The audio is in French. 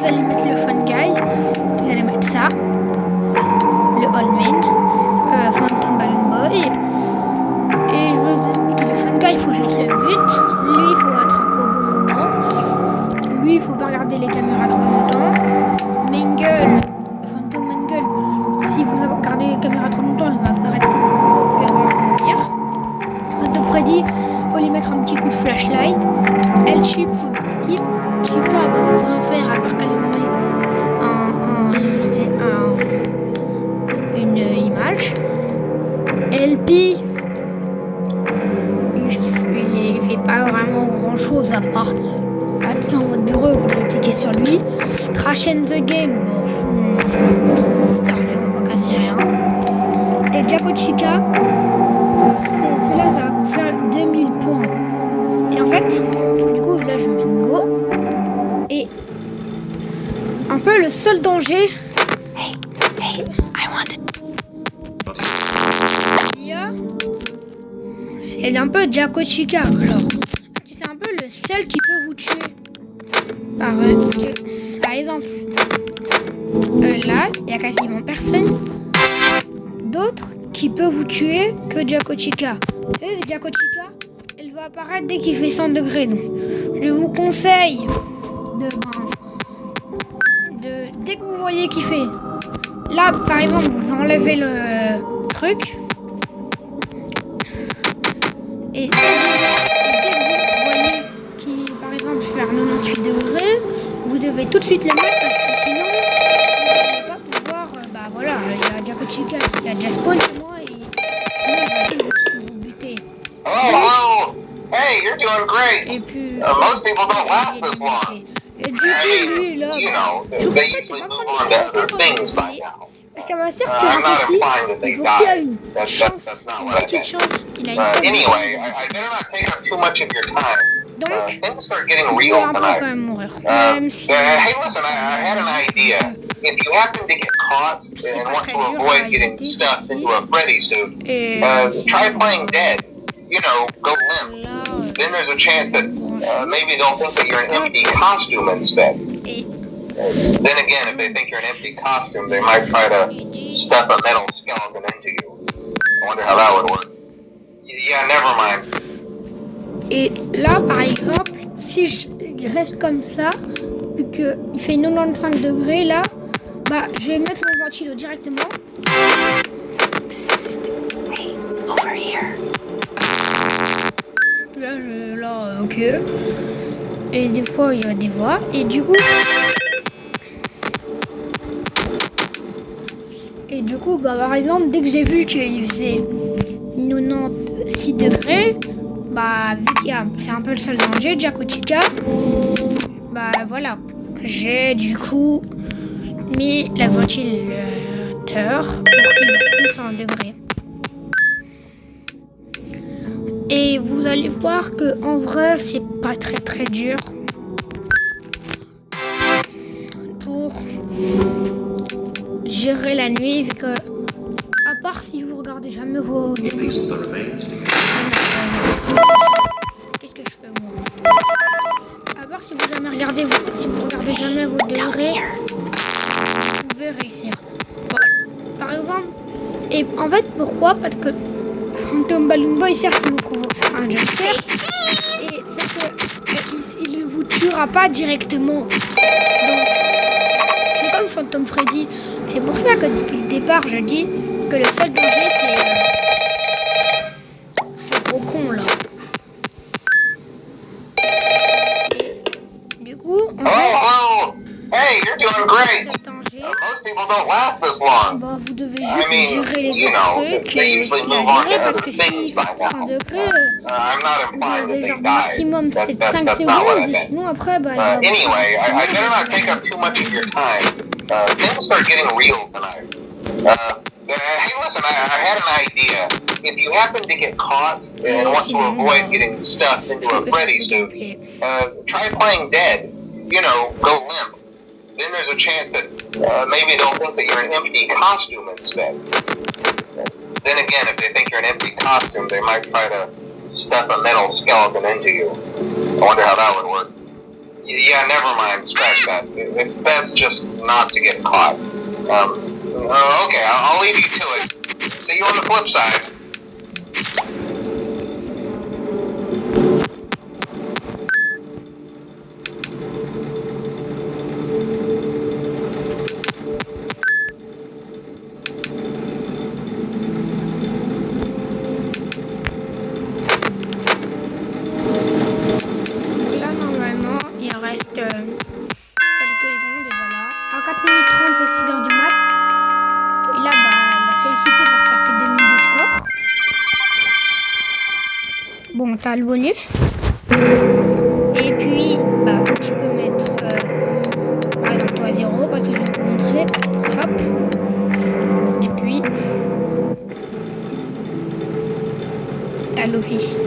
vous allez mettre le Fun Guy, vous allez mettre ça, le Allman, Phantom Balloon Boy, et je vais vous expliquer le Fun Guy, il faut juste le but, lui il faut attraper au bon moment, lui il faut pas regarder les caméras trop longtemps, Mangle, Phantom Mangle, si vous regardez les caméras trop longtemps, elle va apparaître venir. Phantom Freddy, faut lui mettre un petit coup de flashlight, L-Chip, faut mettre skip, Chica, faut rien faire à part qu'elle met une image. LP, il fait pas vraiment grand chose à part passer dans votre bureau, vous devez cliquer sur lui. Crash and the Game, on va casser rien. Et Jaco Chica, cela ça va vous faire 2000 points. Et en fait, du coup là je vais mettre Go. Et un peu le seul danger. Hey, I want it. Elle est un peu Jaco Chica, alors c'est un peu le seul qui peut vous tuer. Par exemple, là, il n'y a quasiment personne d'autre qui peut vous tuer que Jaco Chica. Et Jaco Chica, elle va apparaître dès qu'il fait 100 degrés. Donc, je vous conseille dès que vous voyez qu'il fait. Là, par exemple, vous enlevez le truc. Et dès que vous voyez qu'il, par exemple, faire 98 degrés, vous devez tout de suite le mettre parce que sinon, vous n'allez pas pouvoir. Bah voilà, il y a Jaco Chica qui a déjà spawn chez moi et sinon, il va vous buter. Oh, hey, you're doing great. Et puis, Most people don't last this long. et du coup, lui, là, je vous they conseille de usually pas move prendre on to other things by now. parce qu'à ma sœur qui I'm not est ici, implying that they il faut qu'il a died. une That's chance, not une what I petite meant. chance. Il a une femme. Anyway, I better not take up too much of your time. Donc, Things are getting il real va un peu tonight. quand même mourir. Même si Hey, listen, I had an idea. If you happen to get caught and want to avoid getting stuffed into a Freddy suit, try playing dead. You know, go limp. là, Then there's a chance that maybe they'll think that you're an empty costume instead. et Then again, if they think you're an empty costume, they might try to stuff a metal skeleton into you. I wonder how that would work. Yeah, never mind. Et là, par exemple, si je reste comme ça, vu qu'il fait 95 degrés là, bah je vais mettre mon ventilo directement. Psst. Hey, over here. Là, ok. Et des fois, il y a des voix. Et du coup, bah par exemple, dès que j'ai vu qu'il faisait 96 degrés, bah vu qu'il y a, c'est un peu le seul danger, Jaco Chica, bah voilà, j'ai du coup mis le ventilateur pour qu'il fasse plus 100 degrés. Et vous allez voir que en vrai, c'est pas très très dur pour gérer la nuit, vu que, à part si vous regardez jamais vos degrés. Qu'est-ce que je fais moi? À part si vous regardez jamais vos degrés, vous pouvez réussir. Bon, par exemple, et en fait pourquoi? Parce que Phantom Balloon Boy, certes, il vous provoque un jumpscare, et c'est qu'il ne vous tuera pas directement. Donc, c'est comme Phantom Freddy. C'est pour ça que depuis le départ, je dis que le seul danger, c'est ce gros con là. Et, du coup, on Oh, hey, you're doing great. ce danger. Most people don't last this long. Bah, vous devez I juste mean, gérer les you autres know, trucs they et usually aussi move la on gérer to parce other que things si by 100 now. degrés, I'm not vous implying that avez they genre died. maximum peut-être 5 That's not what I secondes et meant. sinon après, bah, il va vous Anyway, I faire better not take up too much of your time. Things are getting real tonight. Hey, listen, I had an idea. If you happen to get caught and want to avoid getting stuffed into a Freddy suit, try playing dead. You know, go limp. Then there's a chance that maybe they'll think that you're an empty costume instead. Then again, if they think you're an empty costume, they might try to stuff a metal skeleton into you. I wonder how that would work. Yeah, never mind. Scratch that. It's best just not to get caught. Okay, I'll leave you to it. See you on the flip side. Donc là, normalement, il reste quelques secondes et voilà. En 4 minutes 30, c'est 6 heures du mat. Et là, bah, il va te féliciter parce que t'as fait 2000 de score. Bon, t'as le bonus. Et puis, bah, tu peux mettre par exemple toi 0 parce que je vais te montrer. Hop. Et puis, t'as l'office.